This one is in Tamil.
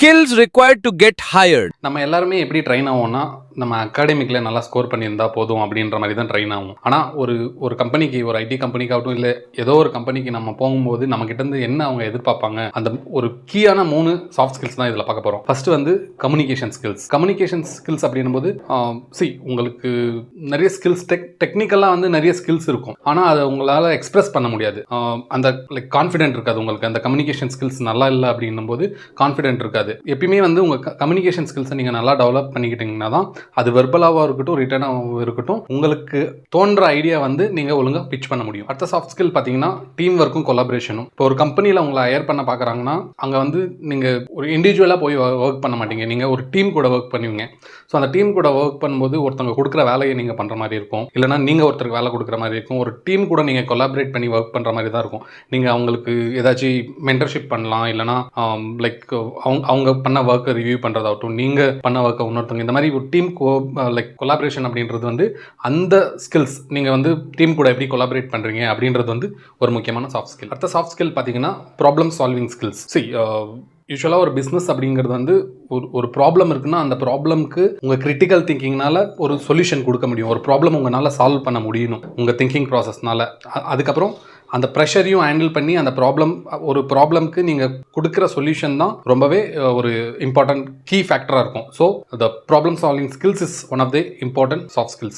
skills required to get hired. நம்ம எல்லாருமே எப்படி ட்ரெயின் ஆகும்னா, நம்ம அகாடமிக்கில் நல்லா ஸ்கோர் பண்ணியிருந்தா போதும் அப்படின்ற மாதிரி தான் ட்ரெயின் ஆகும். ஆனால் ஒரு கம்பெனிக்கு, ஒரு ஐடி கம்பெனிக்காகட்டும், இல்லை ஏதோ ஒரு கம்பெனிக்கு நம்ம போகும்போது நம்மகிட்டேருந்து என்ன அவங்க எதிர்பார்ப்பாங்க, அந்த ஒரு கீயான 3 சாஃப்ட் ஸ்கில்ஸ் தான் இதில் பார்க்க போகிறோம். ஃபர்ஸ்ட் வந்து கம்யூனிகேஷன் ஸ்கில்ஸ். கம்யூனிகேஷன் ஸ்கில்ஸ் அப்படின்னும்போது உங்களுக்கு நிறைய ஸ்கில்ஸ் டெக்னிக்கலாக வந்து நிறைய ஸ்கில்ஸ் இருக்கும். ஆனால் அதை உங்களால் எக்ஸ்பிரஸ் பண்ண முடியாது. அந்த கான்ஃபிடென்ட் இருக்காது உங்களுக்கு. அந்த கம்யூனிகேஷன் ஸ்கில்ஸ் நல்லா இல்லை அப்படின்னும் போது கான்ஃபிடென்ட் இருக்காது. எப்பயுமே வந்து உங்கள் கம்யூனிகேஷன் ஸ்கில்ஸை நீங்கள் நல்லா டெவலப் பண்ணிக்கிட்டீங்கன்னா தான் அது வெர்பலாகவும் இருக்கட்டும், ரிட்டனாகவும் இருக்கட்டும், உங்களுக்கு தோன்ற ஐடியா வந்து நீங்கள் ஒழுங்காக பிச் பண்ண முடியும். அடுத்த சாஃப்ட் ஸ்கில் பார்த்தீங்கன்னா டீம் ஒர்க்கும் கொலாபரேஷனும். இப்போ ஒரு கம்பெனியில் உங்களை ஹையர் பண்ண பார்க்குறாங்கன்னா அங்கே வந்து நீங்கள் ஒரு இண்டிவிஜுவலாக போய் ஒர்க் பண்ண மாட்டீங்க, நீங்கள் ஒரு டீம் கூட ஒர்க் பண்ணுவீங்க. ஸோ அந்த டீம் கூட ஒர்க் பண்ணும்போது ஒருத்தவங்க கொடுக்குற வேலையை நீங்கள் பண்ணுற மாதிரி இருக்கும், இல்லைனா நீங்கள் ஒருத்தருக்கு வேலை கொடுக்குற மாதிரி இருக்கும். ஒரு டீம் கூட நீங்கள் கொலாபரேட் பண்ணி ஒர்க் பண்ணுற மாதிரி தான் இருக்கும். நீங்கள் அவங்களுக்கு ஏதாச்சும் மென்டர்ஷிப் பண்ணலாம், இல்லைனா அவங்க பண்ண ஒர்க்கை ரிவ்யூ பண்ணுறதாகட்டும், நீங்கள் பண்ண ஒர்க்கை இன்னொருத்தவங்க, இந்த மாதிரி ஒரு டீம் கொலாபரேஷன் அப்படின்றது வந்து அந்த ஸ்கில்ஸ் நீங்கள் வந்து டீம் கூட எப்படி கொலாபரேட் பண்ணுறீங்க அப்படின்றது வந்து ஒரு முக்கியமான சாஃப்ட் ஸ்கில். அடுத்த சாஃப்ட் ஸ்கில் பார்த்தீங்கன்னா ப்ராப்ளம் சால்விங் ஸ்கில்ஸ். யூஸ்வலாக ஒரு பிஸ்னஸ் அப்படிங்கிறது வந்து ஒரு ப்ராப்ளம் இருக்குன்னா அந்த ப்ராப்ளம்க்கு உங்கள் கிரிட்டிக்கல் திங்கிங்னால ஒரு சொல்யூஷன் கொடுக்க முடியும். ஒரு ப்ராப்ளம் உங்களால் சால்வ் பண்ண முடியணும் உங்கள் திங்கிங் ப்ராசஸ்னால. அதுக்கப்புறம் அந்த ப்ரெஷரையும் ஹேண்டில் பண்ணி அந்த ஒரு ப்ராப்ளம்க்கு நீங்கள் கொடுக்குற சொல்யூஷன் தான் ரொம்பவே ஒரு இம்பார்ட்டன்ட் கீ ஃபேக்டராக இருக்கும். So the problem solving skills is one of the important soft skills.